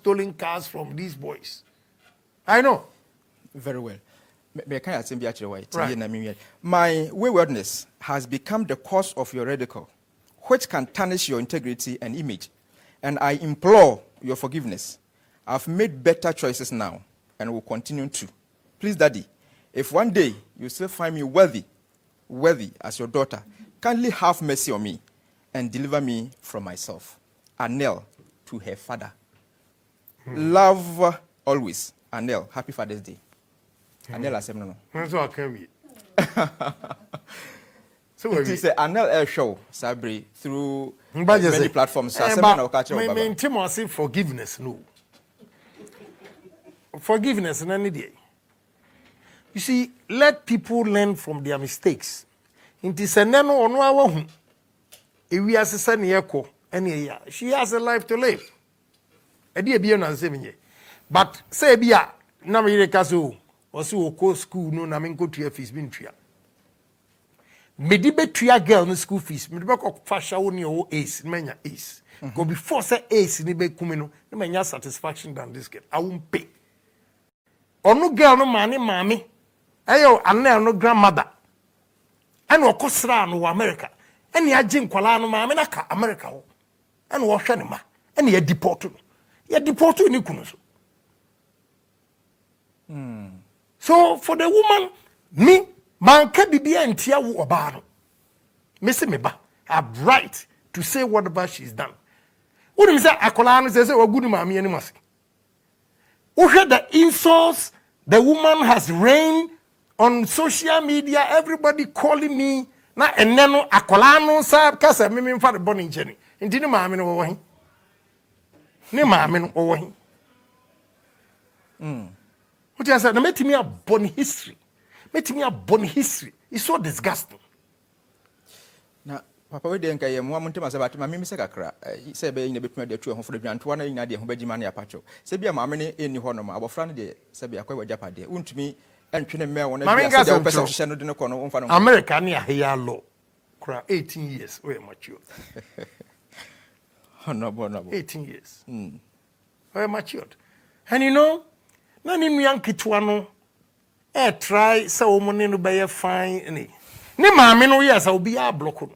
stolen cars from these boys. I know. Very well. Right. My waywardness has become the cause of your ridicule, which can tarnish your integrity and image. And I implore your forgiveness. I've made better choices now and will continue to. Please, Daddy, if one day you still find me worthy as your daughter, kindly have mercy on me and deliver me from myself. Anel to her father. Love always. Anel, happy Father's Day. Anel has no. That's what I can So it is Anel Air Show, Sabri, through many platforms. Say forgiveness, no. Forgiveness in any day. You see, let people learn from their mistakes. It is a nano on our if we as a son yako any year, she has a life to live. A dear be on 7 years. But say bia Namire Kaso or so co school no namin go to your fees been tria. Medibe tria girl no school fees, Medibak of Fasha on your ace, mania ace. Go before say ace in the bed kumino, no mania satisfaction than this girl. I won't pay. Or no girl no money, mammy. Ayo, and now no grandmother. And no Cosra no America. And ya Jim Colano Maminaka, America. And wash anima. And ye deported. Ye deported in Ukunuso. So for the woman, me, man can be and Tiawu Obano. Missy Meba have right to say whatever she's done. What do you say? Akolano says, oh, good mammy and must. Who heard the insults the woman has reigned on social media? Everybody calling me na eneno akolano sa kasa mimi mfa de boni ncheni. Nti ni maame no wo hin. Ni maame no wo hin. What you say? Na metimi abon history. Metimi abon history. It's so disgusting. Na papa we de nka ye mo amonte masaba ma mimi se kakra. Se be yin na betuma de tu ho fo de dwanto na yin na de ho bagima na ya pacho. Se bia maame ne eni ho no ma abofra ne de se bia kwa Agyapa de. Untumi entwene me wona bia se de opesa hye no de ne kono umfa no. America na ya law. Kra 18 years we mature. No. 18 years. We matured. And you know, na ni nwan kitwa no try say omone no be fine ni maame no yes obi a block no.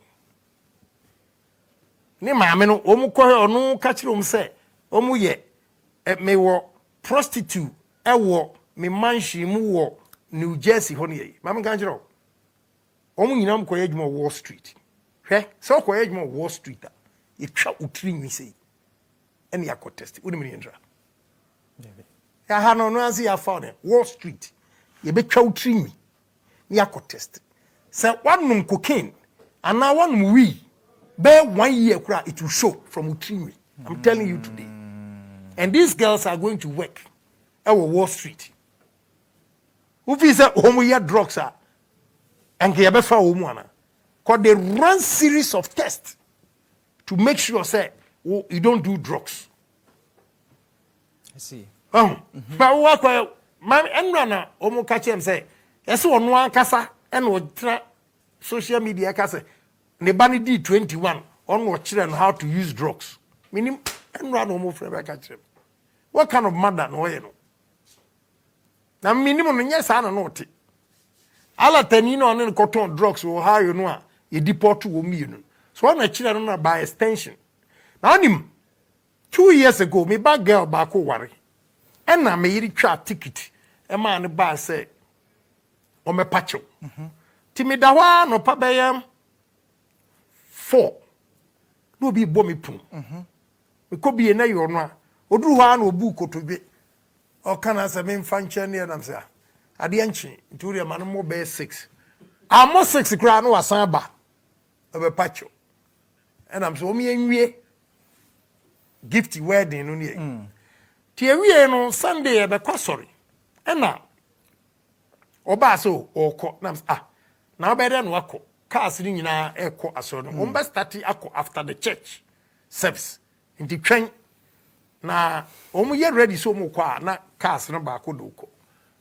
Ni maame no omukọ onu ka kire say omu ye me wo prostitute wo me mansion mu wo New Jersey ho ne ye maame kan kire omu nyinam ko ye dwuma Wall Street hwe so ko ye dwuma Wall Street a ye twa utri nwi sei ene ya contest wo me ndra ya ha no anzi ya found Wall Street ye be twa utri nwi ni ya contest say one cocaine and now one we be 1 year it will show from utri. I'm telling you today. And these girls are going to work at Wall Street. Who feels that homo drugs are and they because they run series of tests to make sure say you don't do drugs. I see. But what my enrana homo catch him say yes one kasa and what social media kasa nebani D21 on what children how to use drugs. Meaning enrana homo forever catch him. What kind of mother no you know? Na minimum nyɛ saa na no te. Ala tani no on cotton drugs or how you know you deport wo mi no. So na chira no by extension. Na onim 2 years ago me bad girl ba ko ware. And na me yiri twa ticket. E ma ne ba say o me pacho. Ti me da wa no pa beyam 4. No bi bo me pun. Me ko bi na yo no a. Oduru ha na obu kotobe. O kana se me mfa nche ne na msa ade anchi nturi ma no mo be 6 amo 6 kra no wasan ba be pacho and am so o mi enwie gift wedding no ne ti ewie no Sunday e be kwasori na oba so okọ na na obede no akọ cars ni nyina ekọ aso no o mba start akọ after the church service nti twen na omu ye ready so mu kwa na cars no ba ko do ko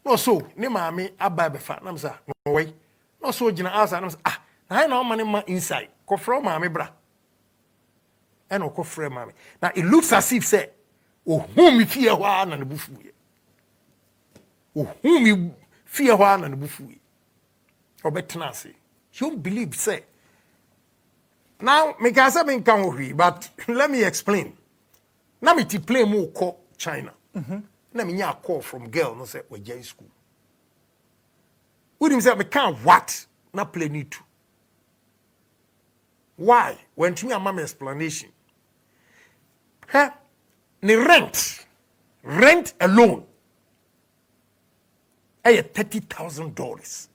no so ne maame aba be fa na msa no way no so gina asa na msa na na o mane ma inside ko fro maame bra e no ko fro maame na it looks as if say o hu mi fie ho na ne bufuye o hu mi fie ho na ne bufuye obetena ase you believe say now me can say me kan hwi but let me explain na me ti play mo ko China na me nya call from girl no say we jai school we say me can what na play need to why when to me am explanation huh the rent alone $30,000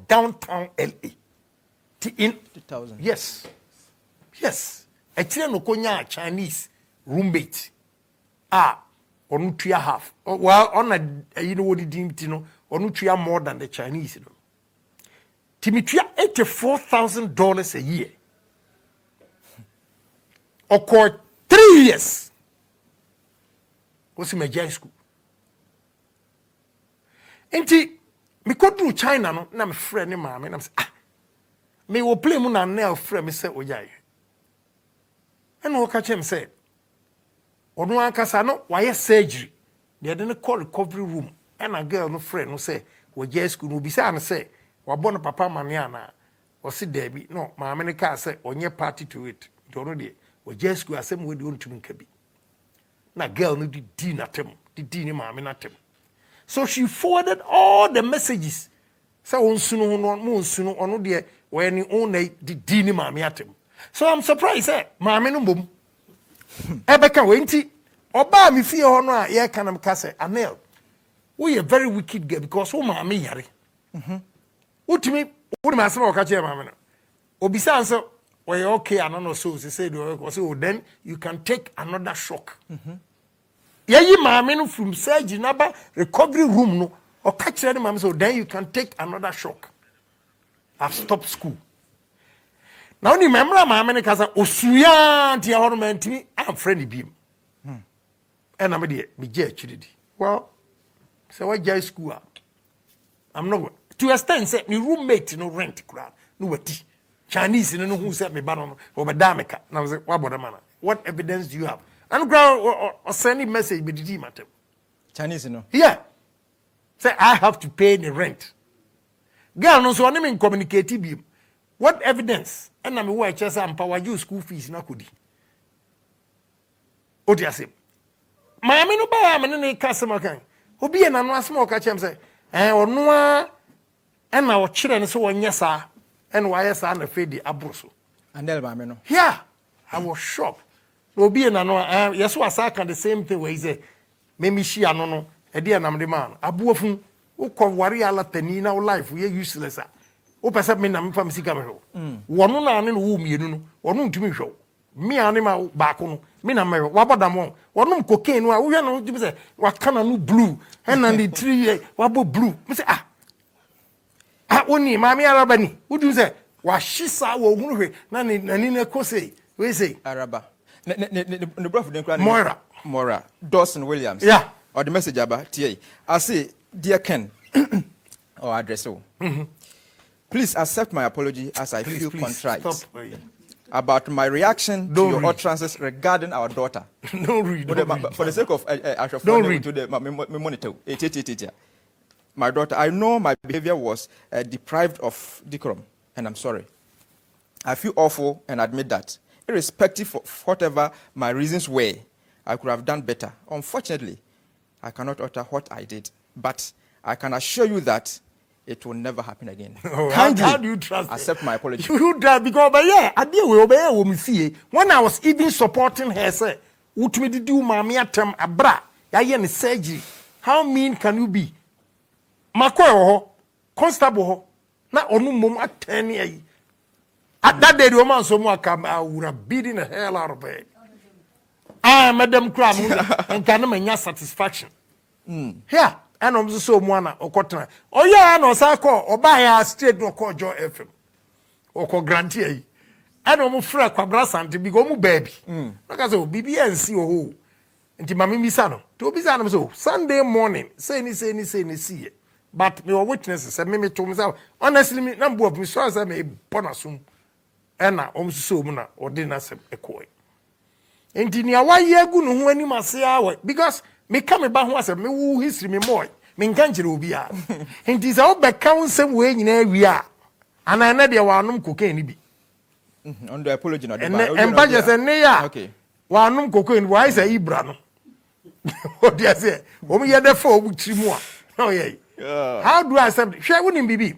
downtown LA in 2,000 yes actually no konya Chinese roommate onu tua half well on a you know what the dim no onu tua more than the Chinese no timitua $84,000 a year or 3 years was in my high school enti me go to China no na me friend ni maame na me say me wo play mu na na friend me say oyai and wo ka chem say onu ankasa no why surgery they dey call recovery room and a girl no friend no say wo high school no bi say am say wa born papa mane ana o si there bi no maame ne ka say onye party to it do no dey wo high school asem we dey ontumi nka bi na girl no di natem di ni maame natem. So she forwarded all the messages. So onsunu ono de when own the dini mami atem. So I'm surprised mami no bom. Ebeka wenti oba mi fie ho no a ye kanam ka say Anel. We a very wicked girl because wo mami yare. Utimi wo ma asema o ka che mami no. Obisa anso we okay anono so say then you can take another shock. Yayi maame no from surgery na ba recovery room no o ka kire ni maame so then you can take another shock. I've stopped school. Now ni memra maame ne kasa osuya ntia ho no mantimi am friend bi. And am de me je chiridi. Well, so what jai school I'm not to extent say me roommate no rent kura no wati. Chinese no who said me ba no obadameka. Now say what boda mana? What evidence do you have? And ground or sending message with the matter. Chinese, no? Yeah. Say I have to pay the rent. Girl, no so I communicate him. What evidence? And I'm aware just power you school fees na kudi. What do you say? Mammy no buy am any customer can. Obi and no small catch him say, or no and our children so one yes sir and why yes and afraid the abroso. And then mammy no. Yeah. I was shocked. Obi na no yes was can the same thing where he say me she ano no e dia nam de man abuofun wo ko ware ala tani na life we useless wo pese me na me fam sika me hwo wono na ne wo mienu no wono ntumi hwo me ane ma ba ko no me na me wa bodam wono cocaine no a wo hwe no ntumi say wa kana no blue and na the 3 year wa bo blue me say woni ma me araba ni wo du say wa hisa wo hunu hwe na ni na ko say we say araba the brother Moira Dawson Williams. Yeah. Or the message about TA. I say, dear Ken, or address. Please accept my apology as I feel contrite about my reaction to your utterances regarding our daughter. Don't read. For the sake of Ashaωoo, don't read to the monitor. My daughter, I know my behavior was deprived of decorum, and I'm sorry. I feel awful and admit that. Irrespective of whatever my reasons were, I could have done better. Unfortunately, I cannot utter what I did, but I can assure you that it will never happen again. How do you trust accept my apology? You trust because, but yeah, I deal with obey when I was even supporting her, say, "What me do, mommy? Atem abra, yaye surgery. How mean can you be? Makoyo constable na onu mom ateni ayi." At that day, the woman so much I would have beaten the hell out of her. Madam Cram, and can make satisfaction. Here, and I'm so one or cotton. Oh, yeah, no, Sako, or buy a straight no call Joy FM or call Grantier. I don't move for a quadrasant to be go baby. Like I said, BBNC or who. And to Mammy Misano, to be so Sunday morning, say, see it. But your witnesses and me to myself, honestly, me number of me so as I may bonasum. And I almost so muna or dinner a coy. enti ni awa ye gu no ho anim ase awe because me ka me ba ho ase me wu history me moy me nka nkire obi a enti za obeka nsem we nyina awi a ana na de wa anum cocaine bi on the apology na de ba emba je se ne ya wa anum cocaine wa isa ibra no o dia se o me ye de fa obu tiri mu a no ye how do I accept share woni bibi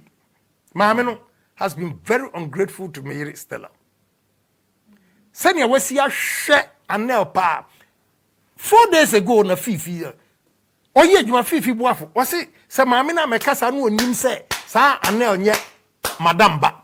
maame no has been very ungrateful to Mary Stella senior wasi ahwe anel pa 4 days ago na fifi oye adwuma fifi boafo wasi se maame na mekasa no onim se sa anel nye madam ba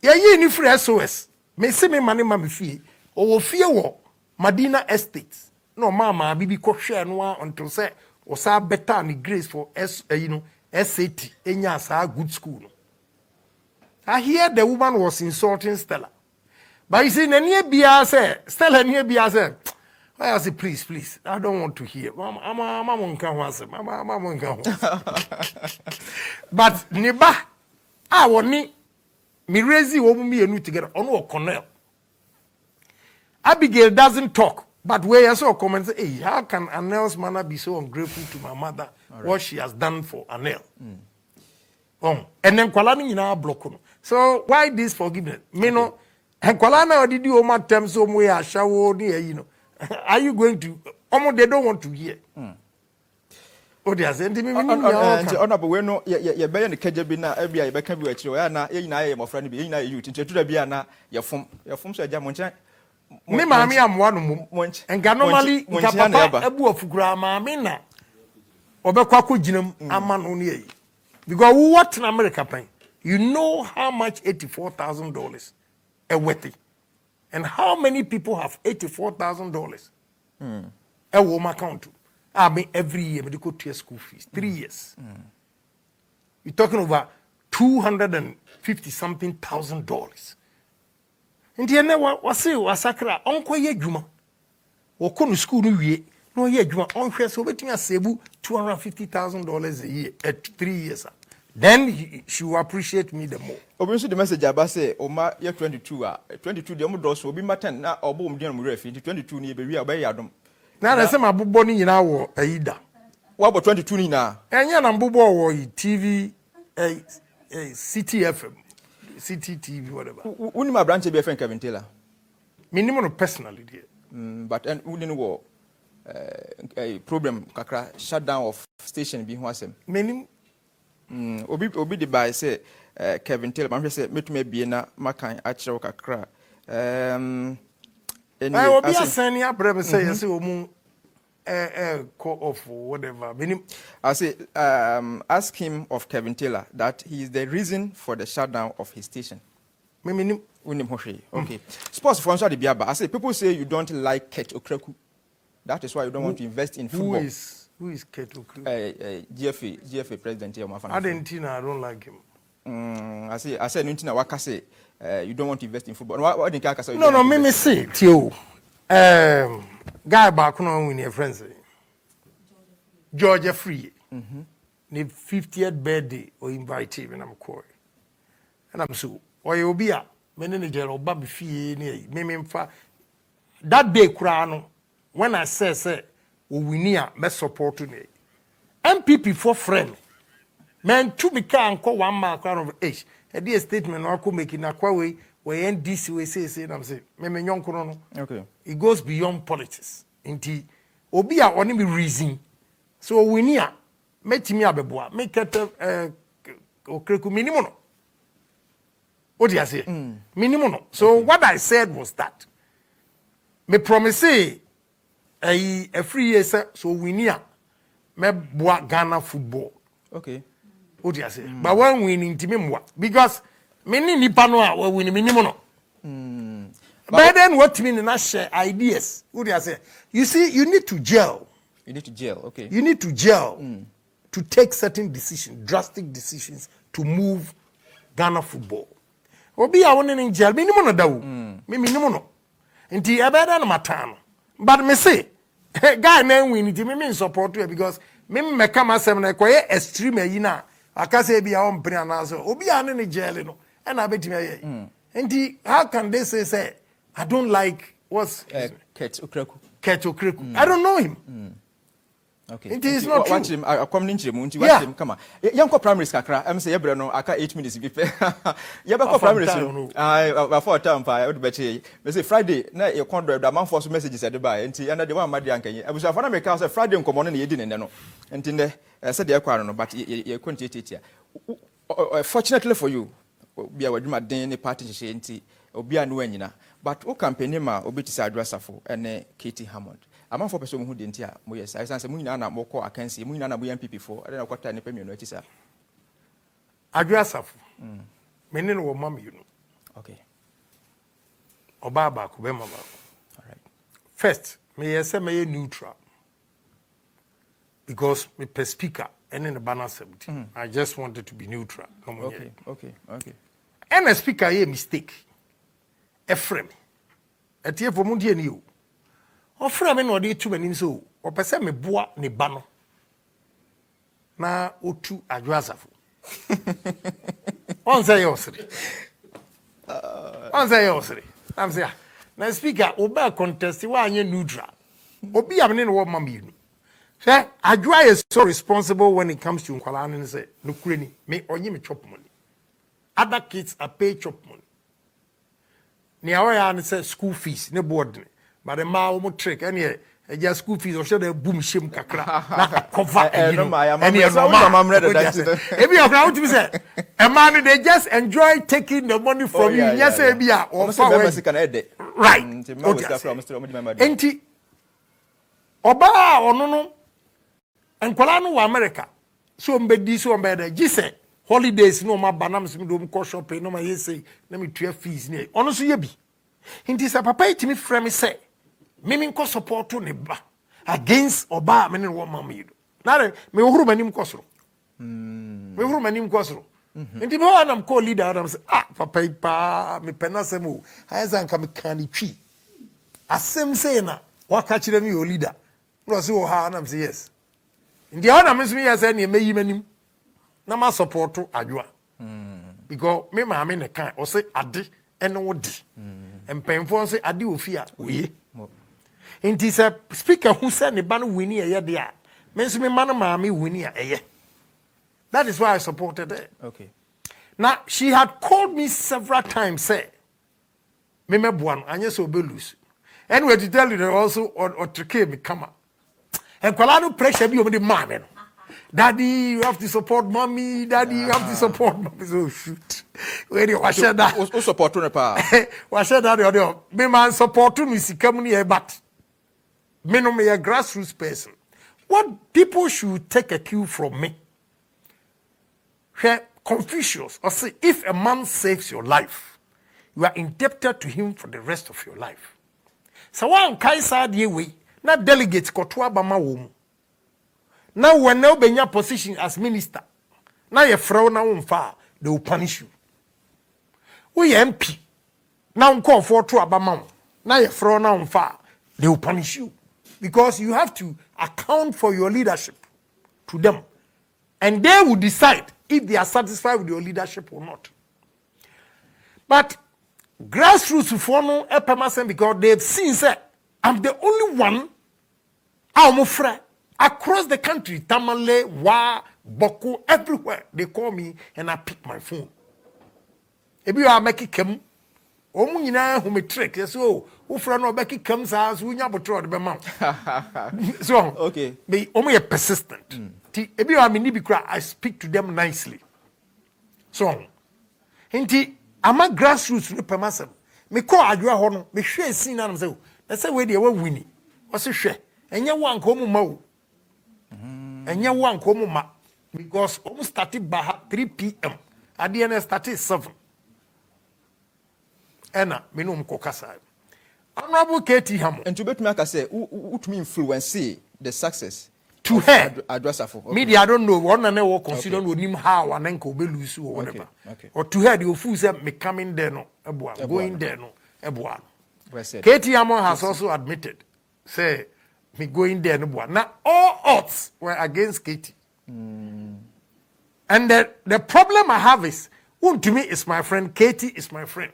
ye ni free SOS me se me mane ma me fie o wo fie wo Madina Estate no mama bibi ko hwe no until say o sa better ni grace for SAT enya sa good school no I hear the woman was insulting Stella but you see nani bia say Stella ni bia say I say please I don't want to hear mama nka ho ase mama nka ho but niba woni me raise wo mu enu together ono Cornell Abigail doesn't talk but where I saw comments say hey how can Anel's manner be so ungrateful to my mother what she has done for Anel and then kwala ni nyina block no so why this forgiveness me no kwala na odidi o matem so mu ya Ashaωoo ni are you going to they don't want to hear oh they are saying me honorable we no ye be ne kaja bi na abia ye be ka bi akire ya na ye nyina ye mofra ne bi ye nyina ye youth ntetu da bia na ye fom so aja mo nche me maami amwa no mum enga normally nka papa abu afukura maami na obekwa ko ginam ama no ne yi because what in America pen you know how much $84,000 a worth and how many people have $84,000 a woman account I mean every year medical to school fees 3 years you're talking over $250 something thousand. Ndi ene wase wasakra onko ye adwuma wo ko no school no wie no ye adwuma onhwe so obetumi asebu $250,000 a year at 3 years then she will appreciate me the more obi so the message aba say o ma ye 22 de mo do so obi ma 10 na obo mo de no refi 22 ni be wi oba ya dom na na se mabobbo ni nyina wo ayida wa bo 22 ni na enye na mbobbo wo TV CTFM CTTV, whatever. Uni my branch be a friend Kevin Taylor. Minimum personally, dear. But and we didn't work a problem kakra shutdown of station being wasem. Minimum Obi the by say Kevin Taylor, but say me to me be na makan achiro kakra. I will be a senior brother say yes, call off whatever. I say ask him of Kevin Taylor that he is the reason for the shutdown of his station. Okay. Sports for answer the biaba. I say people say you don't like Ket Okreku. That is why you don't want to invest in football. Who is Ket Okreku? GFA president here. Argentina, I don't like him. I say Nuntina Waka say you don't want to invest in football. What did Kaka say? No, me say Tio. Guy back on with your friends. Georgia Free. The 50th birthday or invite him and I'm calling. And I'm so or you'll be a manager or baby fee me that day crown when I say we near best support to me. MPP for friend. Man to me can call 1 mark crown of age. A dear statement or could make in a way where NDC we say I'm saying me young chrono. Okay. It goes beyond politics. Inti obi a oni me reason. So we near met me abeboa make it okreku minimum. What do you say? Minimum. So what I said was that me promise a free year so we near me boa Ghana football. Okay. What do you say? But when we need to because many nipa no a we win minimum. But then what mean not share ideas? What do you say? You see, you need to gel. You need to gel, okay. You need to gel to take certain decisions, drastic decisions to move Ghana football. Obi a won in gel, minimum no dawo. Me minimum no. Nti e be da na matano. But me say, guy na win it me support you because me meka masem na koye extreme yi na aka say bi a on pray na so. Obi a ne gel no. E na betimi aye. Nti how can they say I don't like what's Kurt Okraku. Kurt Okraku. I don't know him. Okay. It is not watch true. him. I come in Chimu. Watch him. Come on. Young primary kakra. I'm say yebra no. Aka 8 minutes. Yebra primary. I for time. I would bet you. Me say Friday. Na your contract. The man force messages at the buy. Enti and the one madi anke. I was after me say Friday nkomo no ye di ne no. Enti ne said the kwaro no. But ye continue here. Fortunately for you, be our dream den ne party she enti obi anu anyina. But o campaign ma obi ti say Adrasafo and Katie Hammond. I'm for person who didn't hear. Yes, I say Munina na moko akansi. Munina na buyan PP for. I don't know what time pay me no tisa. Agyapong. Many no mama you know. Okay. Obaba kubema ba. All right. First, me say me neutral. Because me per speaker and in the banner 17. I just wanted to be neutral. Okay. And a speaker a mistake. A frame. A tear for mundi and you. O frame no dey too many so. O pese me boa ne ba no. Na otu Agyapong. On say yosri. I'm say na speaker oba contest wa anye neutral. Obi am ne no ma me you. Say Agyapong is so responsible when it comes to nkwala and say no kure ni me onye me chop money. Other kids are pay chop money. Ni awaya and say school fees ne board. But the ma trick any just school fees or show the boom shim kakra na cover any ebi of now to say a man they just enjoy taking the money from you yes ebia or right enti oba ono no enkwala no wa America so mbedi so mbeda gise holidays no ma banam so do ko shopping no ma yesi na me tua fees ne ono so ye bi enti sa papa itimi frame say Mimi ko support to neba against oba meni wo mama yido na me huru manim kosoro me huru manim kosoro nti be wanam call leader adam say papa ipa me penasem o ayza nka me kan twi asem say na waka kire me o leader no say o ha nam say yes nti wanam me so me say na meyi manim na ma support to adwa because me ma me ne kan o say ade ene wo di empemfo say ade ofia oye Inti se speaker who said ne ban winnie a year. Mensu me man mammy winnie a year. That is why I supported her. Okay. Now she had called me several times, say, me buan, and yes, will be loose. Anyway, to tell you that also or to me come up. And Colado pressure be on the man. Daddy, you have to support mommy. Daddy, you have to support mommy. So shoot. When you wash that, who support to the power? Wash that, me man support to me, see come near, but. Me no me a grassroots person. What people should take a cue from me. Where Confucius or say, if a man saves your life, you are indebted to him for the rest of your life. So one kaisa the way, not delegates kotwa bama wom. Now when now be in your position as minister, now your frown now unfa, they will punish you. We MP, now call for two abama, now your frown now unfa, they will punish you. Because you have to account for your leadership to them. And they will decide if they are satisfied with your leadership or not. But grassroots follow because they've seen that I'm the only one across the country, Tamale, Wa, Boko, everywhere. They call me and I pick my phone. If you are making them, who me trick, yes, who friend no Becky comes as we never try to be mount. So, okay, be only persistent. If you are me, I speak to them nicely. So, Hinti, I'm a grassroots no permassum. Me call Adwa Hono, me share scene and say, that's the way they were winning. What's a share? And you want come mo. And you want come ma. Because almost started by 3 p.m. At the end, started 7. Ena minum kokasa. Honorable Katie Hammond. And to bet me, I say, who to me influence the success to her Adrasafo. Media, I don't know. One and will consider with him how an uncle be lose or whatever. Okay. Or to her, the fool said me coming there no, going there no, ebuan. Well Katie Hammond has also admitted, say me going there no. Now all odds were against Katie. And the problem I have is, to me is my friend. Katie is my friend.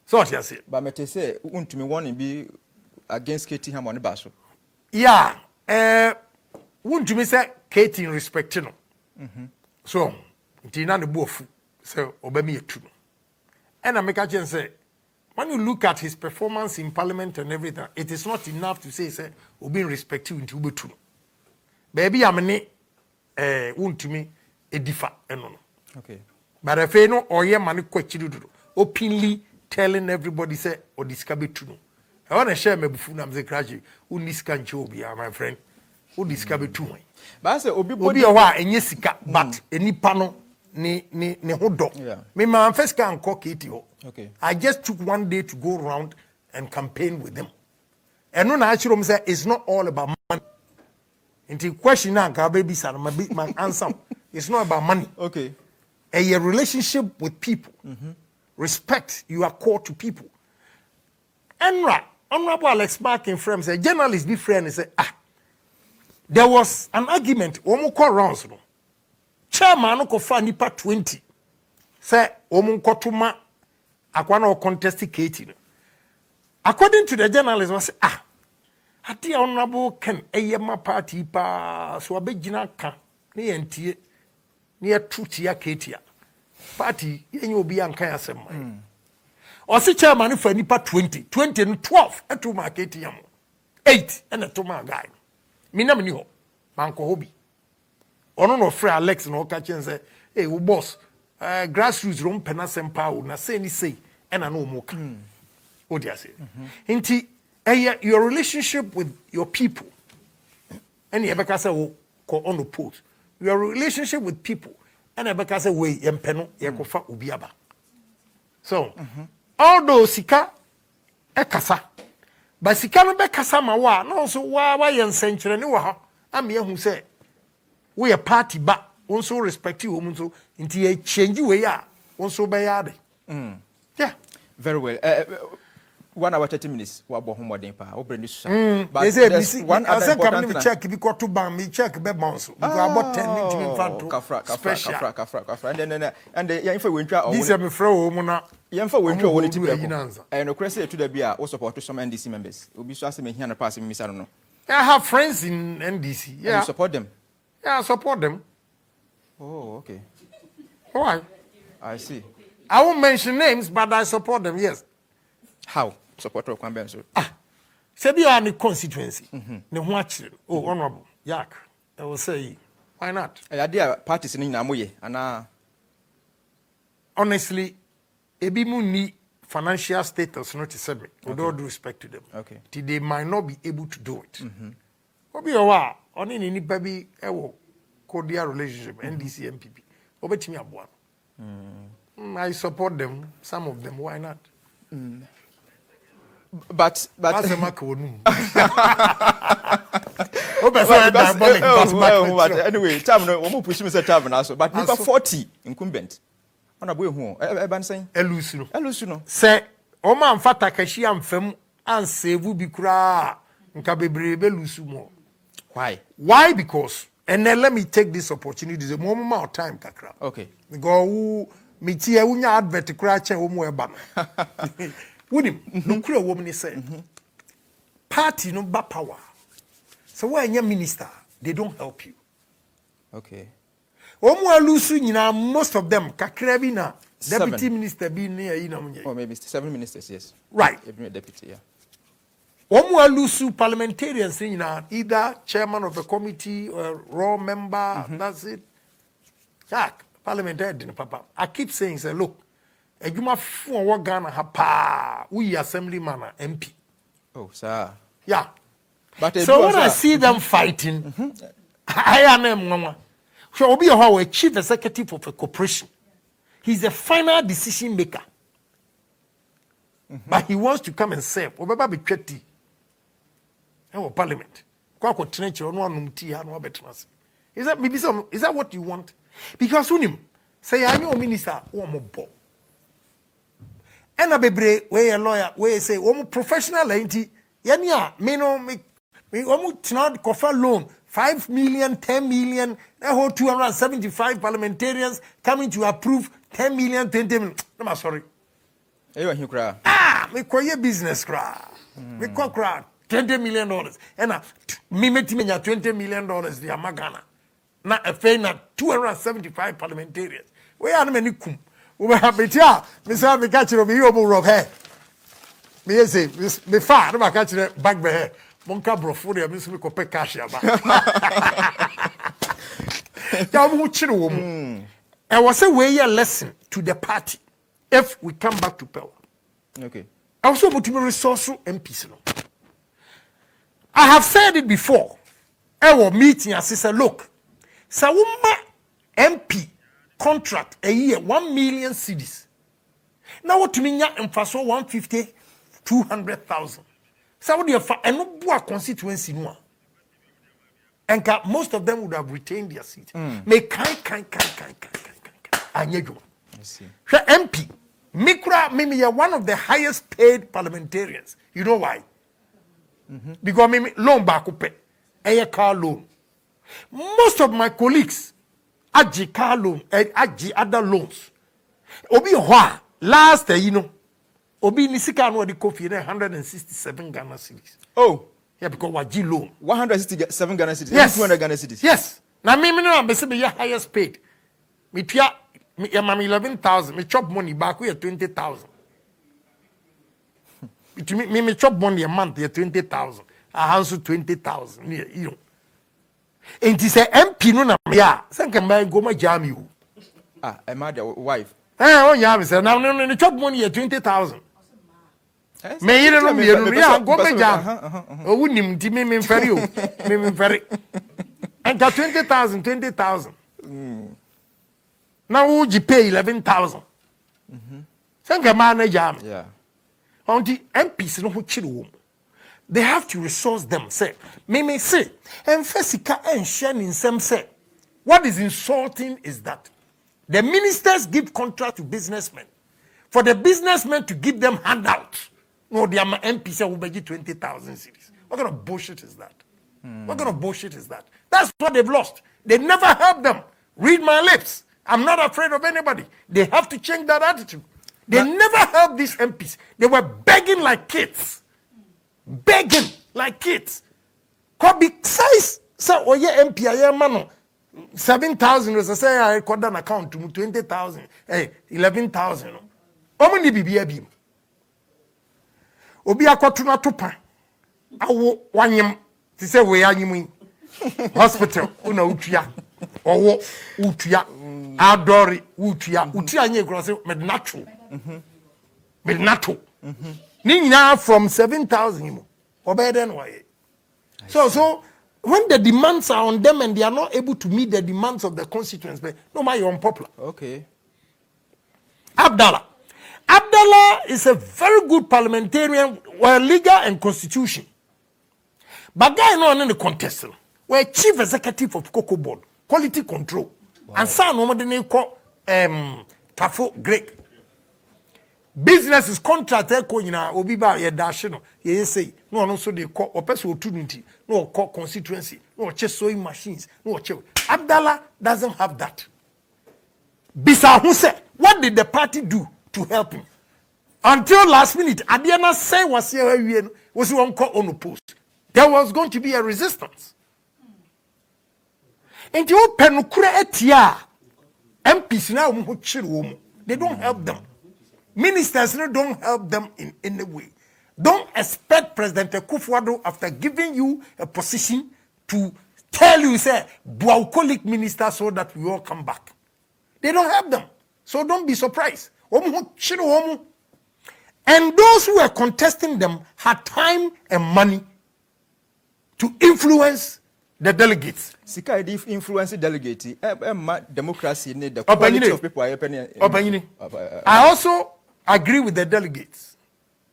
So what you say? But me say untumi one be against Katie Ham on the baso. Yeah. Won't me say Katie in respect no. So, Tina the bofu say obemi etu. And I make a chance say when you look at his performance in parliament and everything, it is not enough to say obi respect you into betu. Baby amene won't me a differ no. Okay. But if you know or ye mani kwechiri openly telling everybody say or discover to no. I want to share my bufu na mze kraji uniska nchobi my friend. Who discover to me. But I say obi wa enye sika but enipa no ne hodo. Me my first can call Katie. Okay. I just took one day to go around and campaign with them. And when I actually say it's not all about money. Until question now, baby son, my answer. It's not about money. Okay. A relationship with people. Respect you are called to people. Honorable Alex Mark in frame say journalists be friend and say there was an argument omo call rounds no. Chairman no ko fa nipa 20. Say omo nkotuma akwa na contest Katie no. According to the journalist was ati honorable Ken eyema party pa so abegina ka ne yentie ne yatuti ya Katie party yenye obi anka asem man. Osi chairman for nipa 20 and 12 eto market yam 8 and eto ma guy me na mni ho manko hobi ono no frɛ Alex no ka chen say hey wo boss grassroots rom pena sempa wo na say ni say ena no mo ka o dia say nti your relationship with your people and you ebeka say wo ko on the post your relationship with people and ebeka say we yempeno ye ko fa obi aba so although sika ekasa but sika no be kasa ma wa no so wa yensenkyere ne wa ha am ye hu say we a party ba won so respect you won so nti ye change we ya won so be ya de yeah very well 1 hour 30 minutes wa bo homodin pa o brand su but there's one other important thing check bi ko to ban me check be bounce because about 10 minutes me fanto kafra and ya infa wentwa this am frɛ wo mu na yemfa wentwa wo ne tibireko no krese etu da bia wo support some NDC members obi so ase me hia na pass me misa no I have friends in NDC yeah and you support them yeah I support them oh okay why I see I won't mention names but I support them yes how support of Kwambe so say be any constituency ne ho akire oh honorable yak I will say why not there parties ni na moye ana honestly ebi mu ni financial status not to say me with all due respect to them okay they might not be able to do it obi owa oni ni nipa bi ewo cordial relationship NDC MPP obetimi aboa I support them some of them why not but anyway time no we push me say time na so but nipa 40 incumbent ona boy hu e ban sen elusu no say o man fata kashi amfam an save bi kura nka bebre be lusu mo why because and then let me take this opportunity the moment more time kakra okay go me tie wunya advert kura che wo mo e ba Wunim, no kura woman say party no ba power. So when you're minister, they don't help you. Okay. Omo alusu nyina most of them kakra na deputy minister be near you or maybe 7 ministers, yes. Right. Every deputy, yeah. Omo alusu parliamentarians nyina either chairman of the committee or raw member, that's it. Jack, parliamentarian papa. I keep saying say look Ejuma fu wa Ghana ha pa we assemblyman MP. Oh, sir. Yeah. But so when I see them fighting, I am mama. So obi a chief executive of a corporation. He's a final decision maker. But he wants to come and serve. Obaba be tweti. E parliament. Kwa ko trench ono anum ti ha no betrans. Is that what you want? Because unim say anyo minister wo mo bo. Ena bebre we a lawyer we say wo professional enti yani a me no me wo tna kofa loan 5 million 10 million na whole 275 parliamentarians coming to approve 10 million 20 million no sorry e wa hikura me koye business cra. Me ko cra $20 million. And me metimenya $20 million the Amagana. Na a fee na 275 parliamentarians. We are many kum. We have it here. Me say me catch me you rob hair. Me say me fa no catch back be hair. Monka brofo de me so me ko pe cash ya ba. Ya mu chire wo mu. I was a way a lesson to the party if we come back to power. Okay. I also put to resource MPs. I have said it before. Our meeting, I said, look, so MP contract a year 1 million cedis. Now what to mean? And for so 150, 200,000. So what do you for and no constituency no. And most of them would have retained their seat. May kind. I see. MP, Mikra, maybe you're one of the highest paid parliamentarians. You know why? Because maybe loan back up, a car loan. Most of my colleagues, Aji car loan, Aji other loans. Obi Hwa, last year, you know, Obi Nisika no the coffee 167 Ghana cedis. Oh, yeah, because Waji loan. 167 Ghana cedis. Yes. 200 Ghana cedis. Yes. Now me no be say your highest paid. Me tia me 11,000. Me chop money back we 20,000. Me chop money a month here 20,000. I house 20,000. You know. And he say MP no na me ya. Say can buy go ma jam you. Ah, am I the wife? Oh yeah, me say now no chop money here 20,000. Me yire no me ya go ma jam. O wunim ti me mfari o. Me mfari. And got 20,000. Now you pay 11,000. Thank you, man. Yeah. On the MPs, no chill. They have to resource them. Say, me say, and Fessica and Shen in some say. What is insulting is that the ministers give contract to businessmen. For the businessmen to give them handouts. No, the MPs will be 20,000 cities. What kind of bullshit is that? What kind of bullshit is that? That's what they've lost. They never help them. Read my lips. I'm not afraid of anybody. They have to change that attitude. They never helped these MPs. They were begging like kids. Begging like kids. Could be size. So, oh yeah, MP, I am man. 7,000 was I say I record an account to 20,000. Hey, 11,000. How many BBA? Obi akotuna topa. Awo wanyem. Ti say we anyim. Hospital una utua. Owo utua. Adori utua. Utua nye kura say mednato. Mednato. Ni nyina from 7,000 mo. Obeden why. So when the demands are on them and they are not able to meet the demands of the constituents, no matter you're unpopular. Okay. Abdallah is a very good parliamentarian, well, legal and constitution. But guy no in the contest. We're chief executive of Cocoa Board, quality control. Wow. And some normally they call Tafo Greg. Business is contract obi ba ye dash no. Ye say no so they call or person opportunity, no call constituency, no check sewing machines, no check. Abdallah doesn't have that. Bisa who said, what did the party do to help him? Until last minute, Adiana say was here was one call on the post. There was going to be a resistance. And you penukura etia MPs now they don't help them. Ministers don't help them in any way. Don't expect President Akufo-Addo after giving you a position to tell you say buaucolic minister so that we all come back. They don't help them. So don't be surprised. And those who were contesting them had time and money to influence the delegates. Sika influence delegates. Democracy need the quality of people. I also agree with the delegates.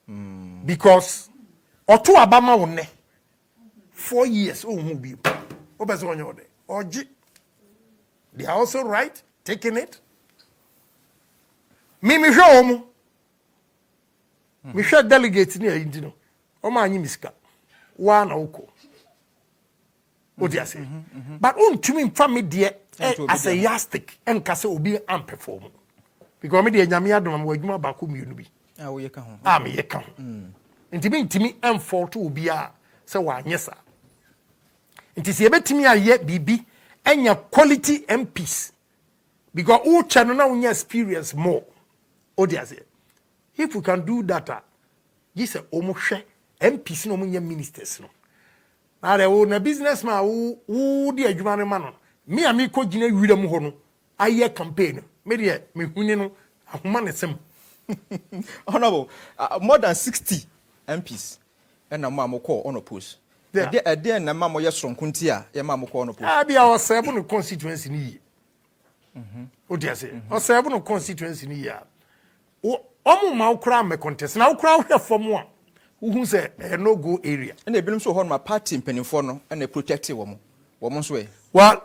Because Otu Abama won 4 years. They are also right, taking it. Me show me share delegates near Indino. Oma anyi miska. One oko. What do you say? But to me, family dear as a yardstick and kase obi am perform. Because me the nyame adom am wadwuma ba ko mienu bi. Ah, we ka ho. Ah, me ye ka ho. Intimi emfault obia se wa anyesa. Nti se yebetimi aye bibi enya quality MPs because all channel now unya experience more. Odiase. If we can do that, this omo hwe MPs no munya ministers no. Na there wo na businessman wo di adwuma ne ma no. Me ami ko gina wira mu ho no. Aye campaign. Me de me huni no ahoma ne sem. Honorable, more than 60 MPs and a mamma call on a post. A dear and a mamma yes from Kuntia, a mamma call on a post. I be our 7 constituency ni. What do you say? Or 7 constituency ni ya. Omo ma ukra me contest. Na ukra here from one. Who say a no go area. And they belong so on my party in Peniforno and a protective woman. Woman's way. Well,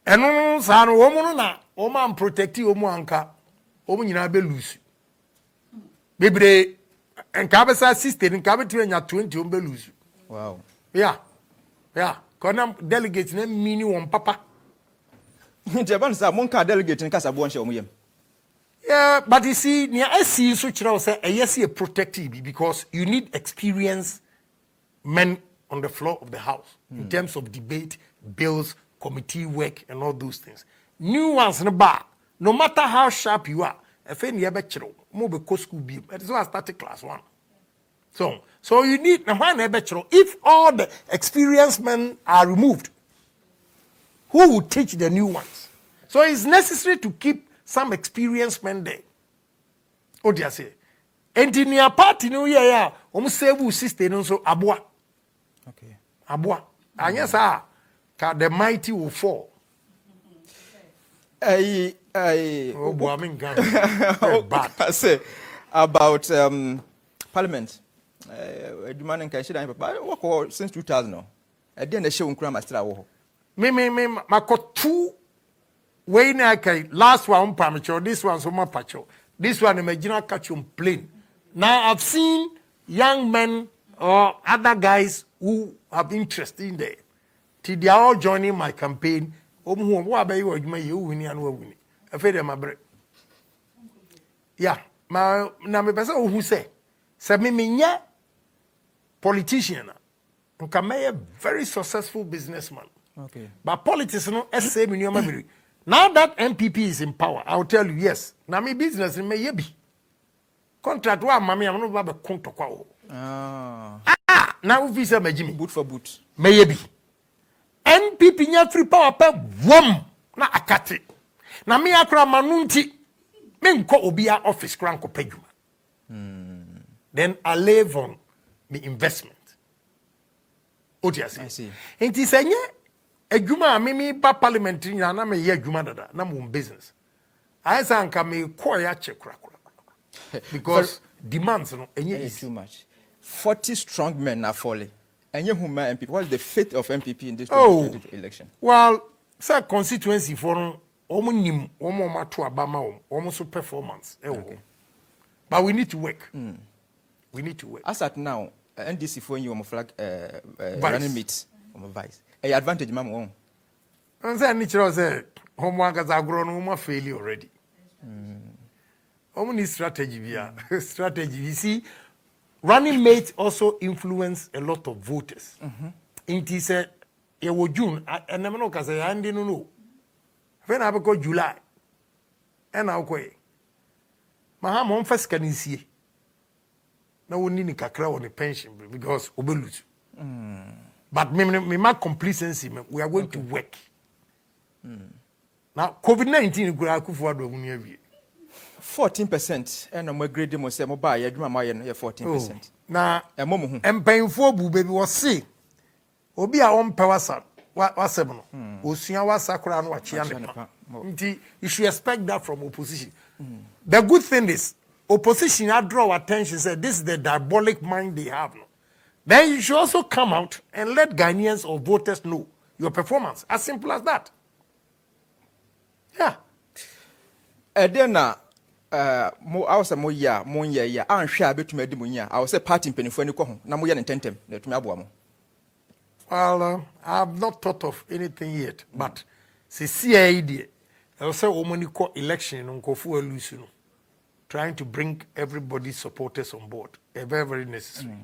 and no son woman na o man protective omo anka. Omo nyina be lose. Bebre and Cabasa sister in Cabatu and 20 on Belus. Wow. Yeah. Conam delegates name meaning one papa. Japan's a monka delegate in Casaboncha. Yeah, but you see, near SC such now say a yes, a protective because you need experienced men on the floor of the house in terms of debate, bills, committee work, and all those things. New ones in the bar, no matter how sharp you are, if any bachelor, more because school be. That is why I started class 1. So you need now one bachelor. If all the experienced men are removed, who will teach the new ones? So it's necessary to keep some experienced men there. What do you say? And in your party, no, yeah, almost save sister, no, so abwa. Okay. Abwa. And yes, the mighty will fall. Oh, boy, I mean, bad. I say about Parliament. Demanding cash, but work since 2000. I didn't show Cram Astra. Me, my got 2 way na kai last one pamacho, this one so pacho. This one imagine catch on plane. Now I've seen young men or other guys who have interest in there. They are all joining my campaign. What about you winning and winning? I feel them a break. Yeah, my na person who say me politician can make a very successful businessman. Okay. But politics no essay me now that MPP is in power, I'll tell you yes. Now me business in may be contract one mommy I'm not about contract. Now visa me Jimmy boot for boot. May be NPP nya free power pe wom na akate. Na me akra manunti me nko obia office kran ko peduma. Then I live on the investment. I see. And he said, adwuma mimi ba parliamentary na me ye adwuma dada na mo business. I say anka me koya che kura. Because demands no enye is too much. 40 strong men are falling. And you whom MPP, what is the fate of MPP in this election? Well, sir constituency for omo nim omo ma to abama omo so performance. Okay. But we need to work. We need to work. As at now, NDC for you flag running mates on vice. A advantage, mama. And then Nichiro said, homeworkers are grown, home failure already. Only strategy, via strategy. You see, running mates also influence a lot of voters. Inti said, "It was June, and I'm not say I didn't know." When I go July, and I'll go. My mom first can see. Now we need kakra on the pension because we lose. But me my complacency, we are going to work. Now COVID-19 we are forward we 14%, and I'm grade them say mobile. You do my 14%. Now, and painful baby was see. Obi our own power son. What seven? Osia was sakura and wachiana. You should expect that from opposition. The good thing is, opposition had draw attention. Said this is the diabolic mind they have. Then you should also come out and let Ghanaians or voters know your performance. As simple as that. Yeah. Then mo I was a mo ya an hwe abetum adi mo nya I was say party penifo ani ko ho na mo ya ntentem na tumi aboa mo. Well, I have not thought of anything yet, but see idea. I will say omani ko election no ko fu alusu no. trying to bring everybody's supporters on board. Very, very necessary.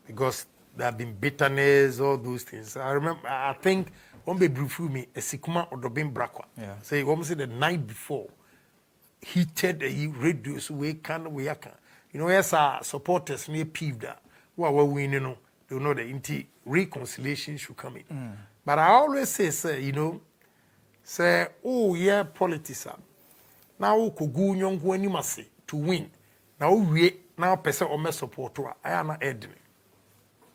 Because there have been bitterness, all those things. I think, one be brief me, a Sikuma or Dobin Brakwa. Say, almost the night before, heated the radio, so we can. You know, yes, our supporters near peeved that. Well, we know, they know the reconciliation should come in. But I always say, you know, say, oh, yeah, politics. Now, Kogu Nyong Wenimasi to win. Now, now, person or me support to I am not edging.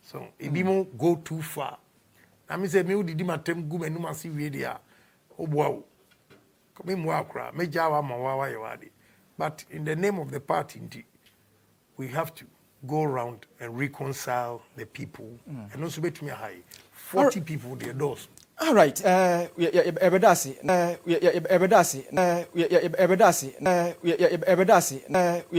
So, if you go too far, I mean, say, me would do my term go and see video. Oh, wow. Come in, Wakra, Mejawa, Mawawa, Yawadi. But in the name of the party, we have to go around and reconcile the people and also bet me high 40 people with their doors. All right. Ebedasi.